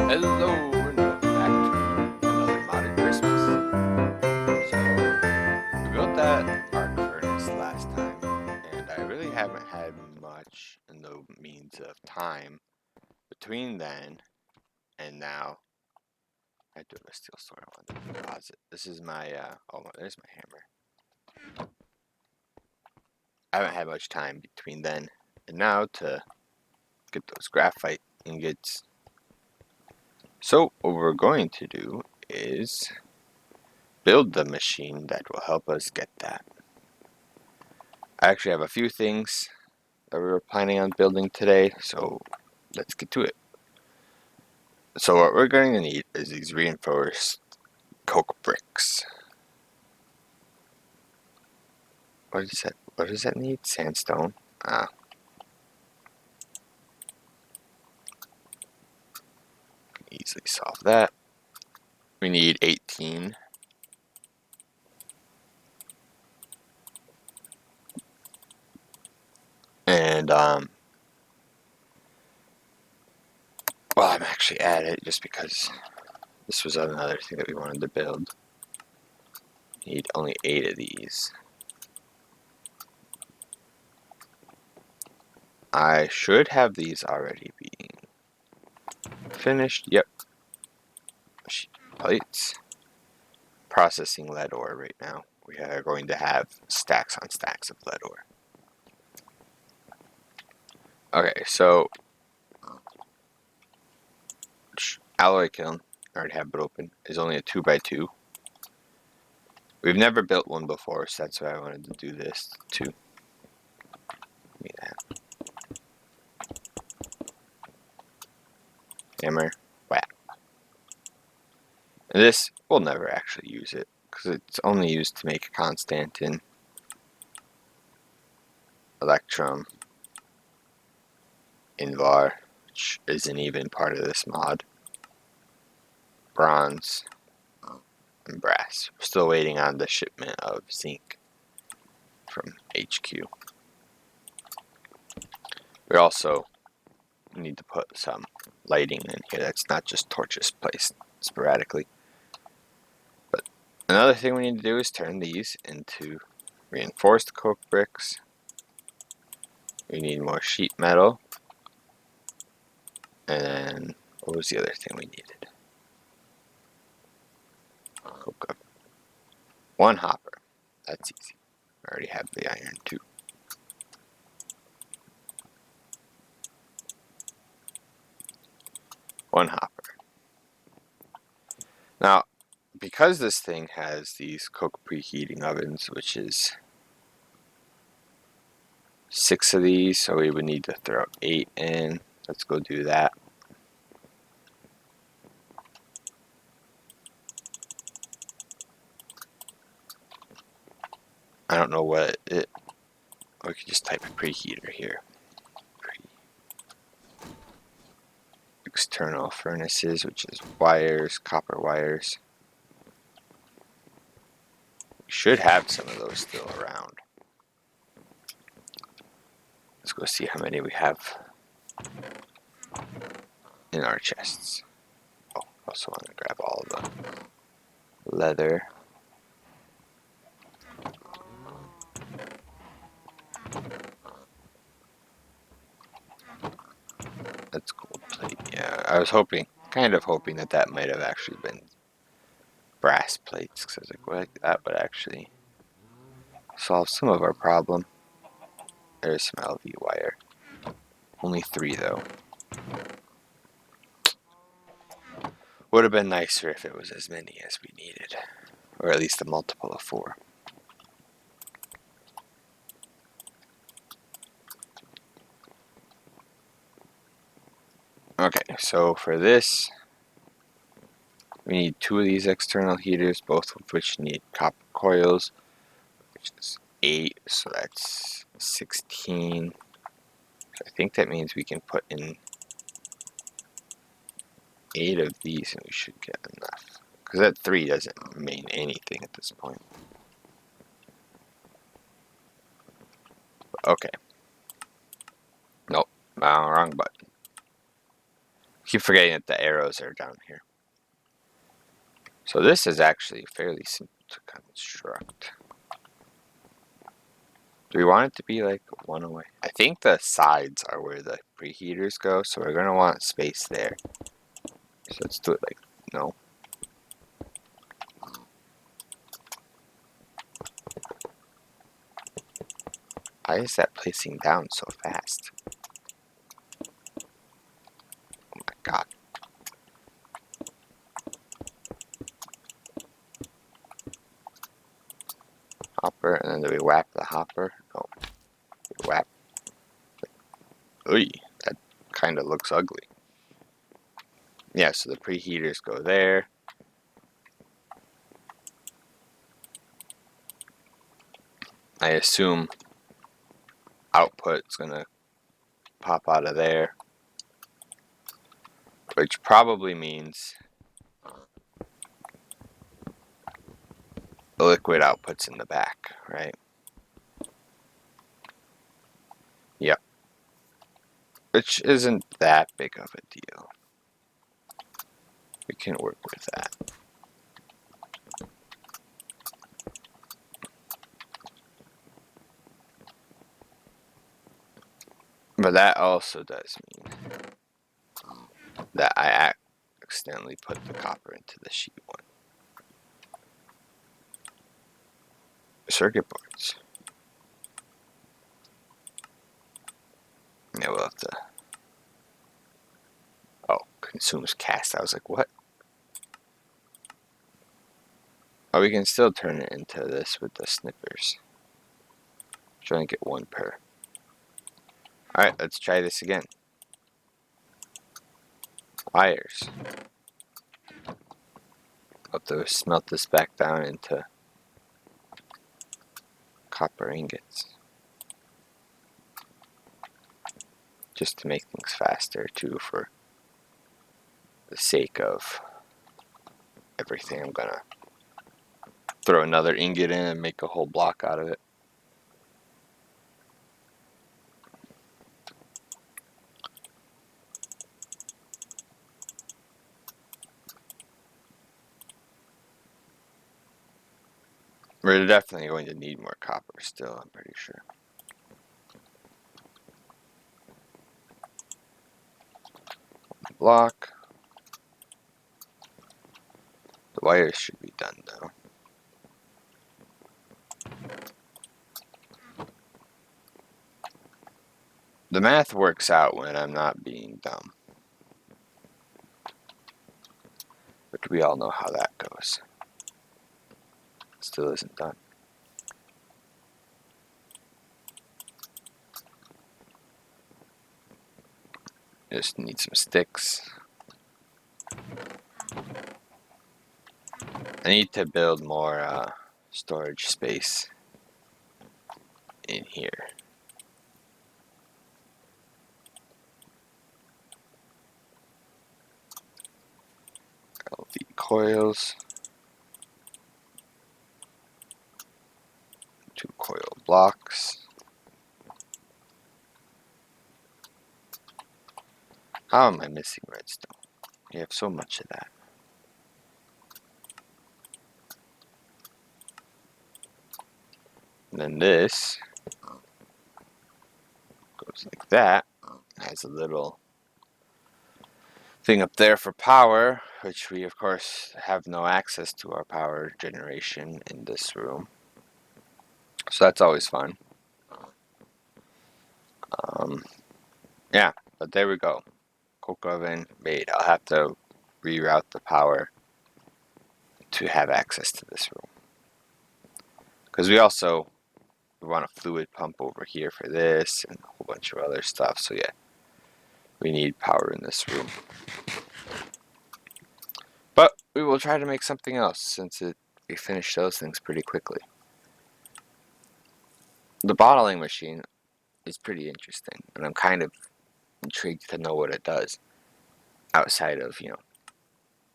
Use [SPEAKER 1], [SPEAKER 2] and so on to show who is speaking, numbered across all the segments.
[SPEAKER 1] Hello and welcome back to another modern Christmas. So we built that arc furnace last time, and I really haven't had much in the means of time between then and now. I do have a steel sword I want to deposit. This is my there's my hammer. I haven't had much time between then and now to get those graphite ingots. So what we're going to do is build the machine that will help us get that. I actually have a few things that we were planning on building today, so let's get to it. So what we're going to need is these reinforced coke bricks. What is that? What does that need? Sandstone. Easily solve that. We need 18. And well, I'm actually at it just because this was another thing that we wanted to build. Need only 8 of these. I should have these already being finished. Yep. Sheet plates. Processing lead ore right now. We are going to have stacks on stacks of lead ore. Okay, so alloy kiln, I already have it open, is only a 2x2. We've never built one before, so that's why I wanted to do this too. Give me that. Hammer, whap. And this, we'll never actually use it, because it's only used to make a constant in electrum, invar, which isn't even part of this mod, bronze, and brass. We're still waiting on the shipment of zinc from HQ. We also need to put some lighting in here that's not just torches placed sporadically. But another thing we need to do is turn these into reinforced coke bricks. We need more sheet metal. And then, what was the other thing we needed? Coke oven. 1 hopper. That's easy. I already have the iron too. One hopper. Now, because this thing has these coke preheating ovens, which is 6 of these, so we would need to throw 8 in. Let's go do that. I don't know what it. We could just type preheater here. External furnaces, which is wires, copper wires. We should have some of those still around. Let's go see how many we have in our chests. Oh, also want to grab all the leather. That's gold plate. Yeah, I was hoping, kind of hoping that that might have actually been brass plates, because I was like, well, that would actually solve some of our problem. There's some LV wire. Only 3 though. Would have been nicer if it was as many as we needed, or at least a multiple of 4. Okay, so for this, we need 2 of these external heaters, both of which need copper coils, which is 8, so that's 16. So I think that means we can put in 8 of these and we should get enough. Because that 3 doesn't mean anything at this point. Okay. Nope, wrong button. Keep forgetting that the arrows are down here. So this is actually fairly simple to construct. Do we want it to be like one away? I think the sides are where the preheaters go, so we're gonna want space there. So let's do it like, no. Why is that placing down so fast? Oh my god. Hopper, and then do we whap the hopper? No. We whap. Ooh, that kind of looks ugly. Yeah, so the preheaters go there. I assume output's gonna pop out of there, which probably means the liquid output's in the back, right? Yep. Which isn't that big of a deal. We can work with that. But that also does mean that I accidentally put the copper into the sheet one. Circuit boards. Yeah, we'll have to. Oh, consumes cast. I was like, what? Oh, we can still turn it into this with the snippers. Trying to get one per. Alright, let's try this again. Wires. I'll have to smelt this back down into copper ingots. Just to make things faster, too, for the sake of everything. I'm gonna throw another ingot in and make a whole block out of it. We're definitely going to need more copper still, I'm pretty sure. Block. The wires should be done though. The math works out when I'm not being dumb. But we all know how that goes. Still isn't done. Just need some sticks. I need to build more storage space in here. LV coils. 2 coil blocks. How am I missing redstone? You have so much of that. And then this goes like that. Has a little thing up there for power, which we of course have no access to our power generation in this room. So that's always fun. Yeah, but there we go. Coke oven made. I'll have to reroute the power to have access to this room. Because we want a fluid pump over here for this and a whole bunch of other stuff. So yeah, we need power in this room. But we will try to make something else since we finished those things pretty quickly. The bottling machine is pretty interesting, and I'm kind of intrigued to know what it does outside of,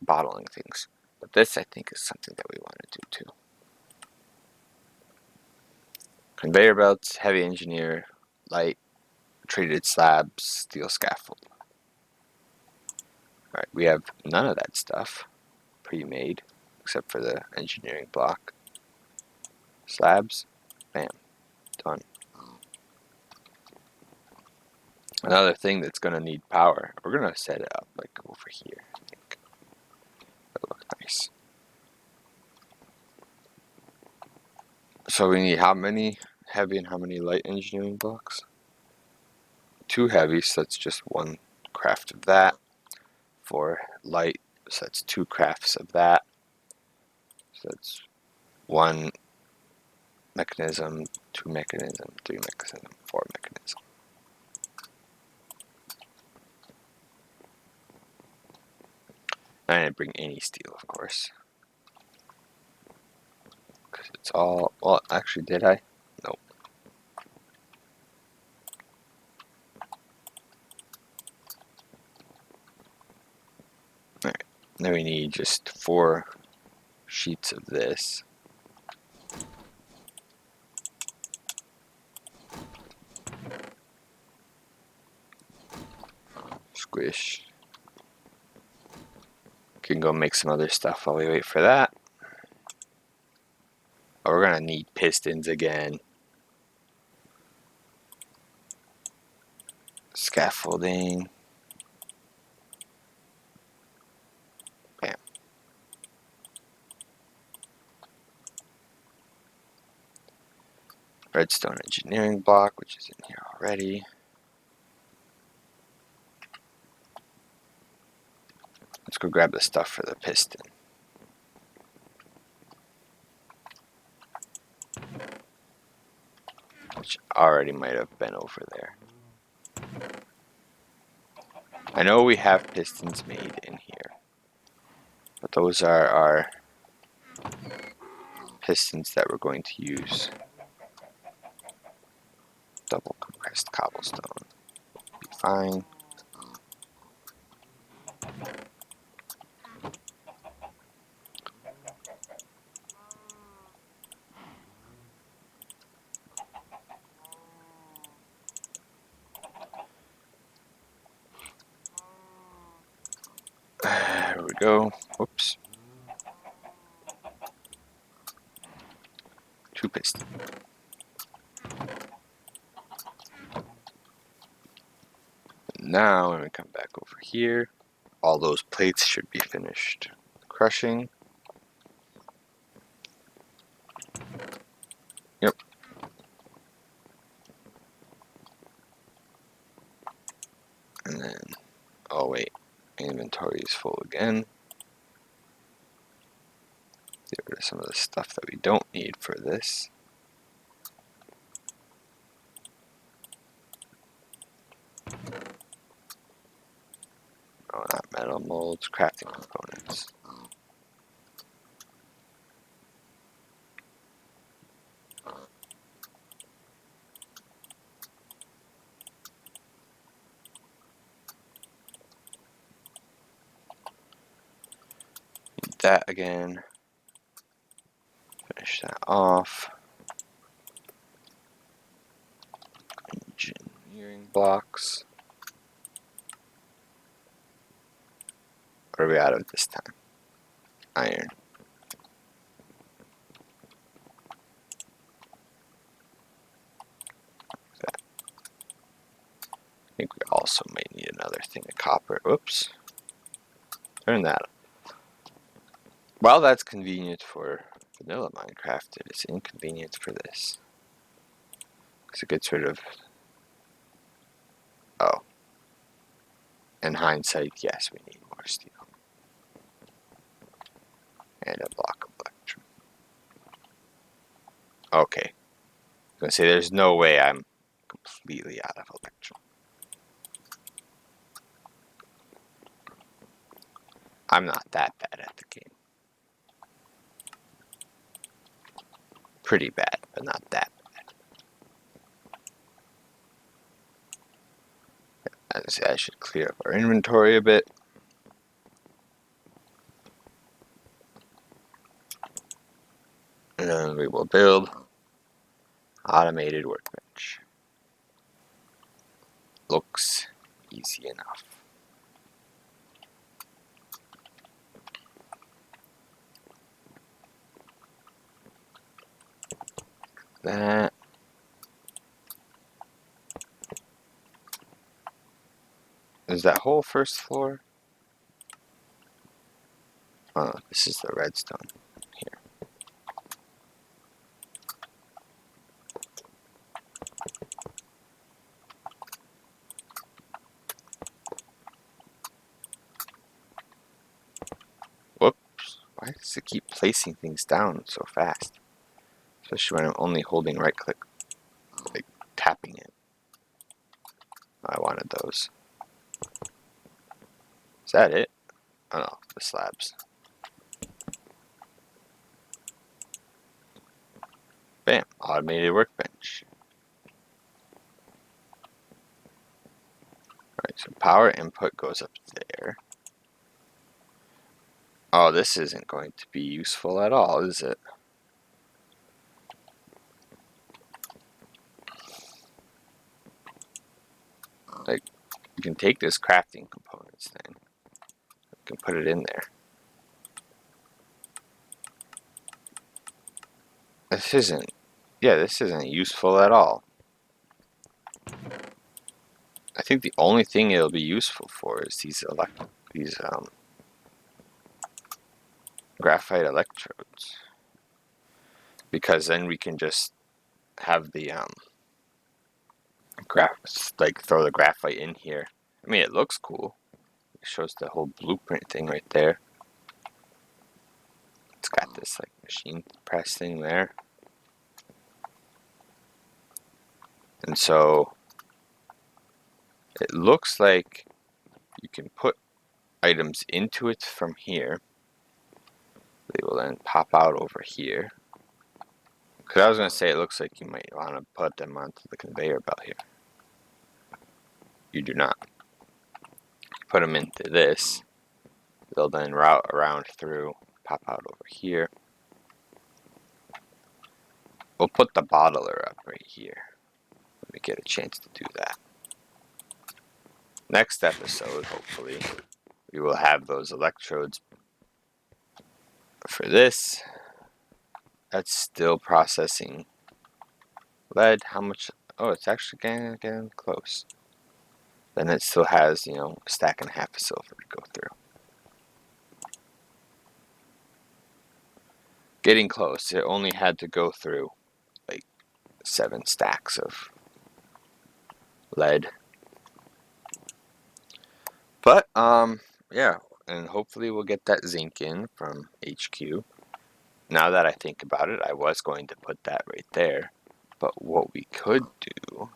[SPEAKER 1] bottling things. But this, I think, is something that we want to do too. Conveyor belts, heavy engineer, light, treated slabs, steel scaffold. Alright, we have none of that stuff pre-made, except for the engineering block. Slabs, bam, done. Another thing that's going to need power, we're going to set it up like over here, I think. That'll look nice. So we need how many heavy and how many light engineering blocks? 2 heavy, so that's just 1 craft of that. 4 light, so that's 2 crafts of that. So that's 1 mechanism, 2 mechanism, 3 mechanism, 4 mechanism. I didn't bring any steel, of course. Because it's all, well, actually, did I? Nope. Alright, now we need just 4 sheets of this. Squish. Can go make some other stuff while we wait for that. Oh, we're gonna need pistons again. Scaffolding. Bam. Redstone engineering block, which is in here already. Let's go grab the stuff for the piston. Which already might have been over there. I know we have pistons made in here, but those are our pistons that we're going to use. Double compressed cobblestone. Be fine. There we go. Whoops. 2 pistons. Now, when we come back over here, all those plates should be finished crushing. Yep. And then, oh wait, inventory is full again. Get rid of some of the stuff that we don't need for this. Oh, not metal molds, crafting components. Need that again. Finish that off. Engineering blocks. What are we out of this time? Iron. That. I think we also may need another thing of copper. Oops. Turn that up. While that's convenient for vanilla Minecraft, it is inconvenient for this. Because it gets rid of... Oh. In hindsight, yes, we need more steel. And a block of electrum. Okay. I was going to say, there's no way I'm completely out of electrum. I'm not that bad at the game. Pretty bad, but not that bad. I should clear up our inventory a bit. And then we will build automated workbench. Looks easy enough. that. Is that whole first floor? Oh, this is the redstone here. Whoops. Why does it keep placing things down so fast? Especially when I'm only holding right click, like tapping it. I wanted those. Is that it? Oh no, the slabs. Bam, automated workbench. Alright, so power input goes up there. Oh, this isn't going to be useful at all, is it? Like, you can take this crafting components thing. You can put it in there. This isn't useful at all. I think the only thing it'll be useful for is these graphite electrodes, because then we can just have the throw the graphite in here. I mean, it looks cool. It shows the whole blueprint thing right there. It's got this like machine press thing there, and so it looks like you can put items into it from here. They will then pop out over here. Because I was going to say, it looks like you might want to put them onto the conveyor belt here. You do not. Put them into this. They'll then route around through, pop out over here. We'll put the bottler up right here. Let me get a chance to do that. Next episode, hopefully, we will have those electrodes for this. That's still processing lead. How much? Oh, it's actually getting close. Then it still has, a stack and a half of silver to go through. Getting close. It only had to go through like 7 stacks of lead. But, yeah. And hopefully we'll get that zinc in from HQ. Now that I think about it, I was going to put that right there. But what we could do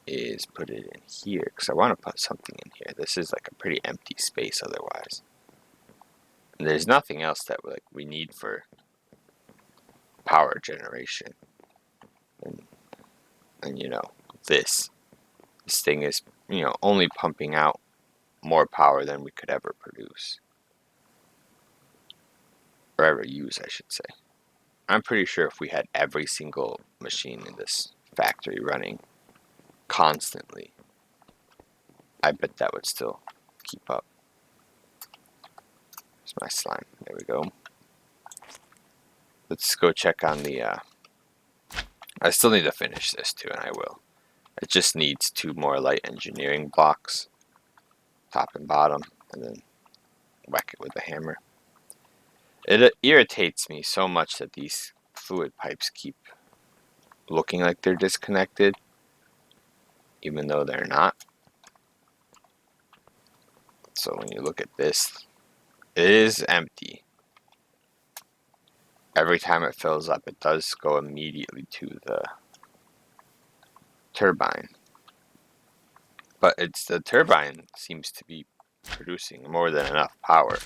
[SPEAKER 1] is put it in here, because I want to put something in here. This is like a pretty empty space otherwise. And there's nothing else that we need for power generation. And this thing is, only pumping out more power than we could ever produce. Or ever use, I should say. I'm pretty sure if we had every single machine in this factory running constantly, I bet that would still keep up. There's my slime. There we go. Let's go check on the, I still need to finish this too, and I will. It just needs 2 more light engineering blocks, top and bottom, and then whack it with a hammer. It irritates me so much that these fluid pipes keep looking like they're disconnected, even though they're not. So when you look at this, it is empty. Every time it fills up, it does go immediately to the turbine. But the turbine seems to be producing more than enough power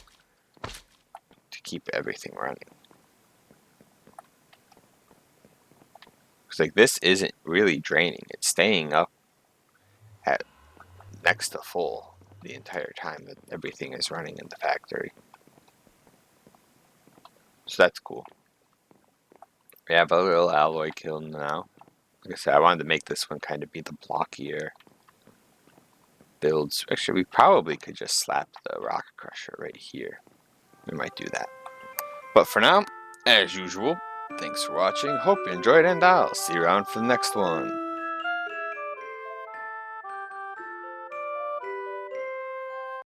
[SPEAKER 1] to keep everything running. Because this isn't really draining. It's staying up at next to full the entire time that everything is running in the factory. So that's cool. We have a little alloy kiln now. Like I said, I wanted to make this one kind of be the blockier builds. Actually, we probably could just slap the rock crusher right here. We might do that. But for now, as usual, Thanks for watching, hope you enjoyed, and I'll see you around for the next one.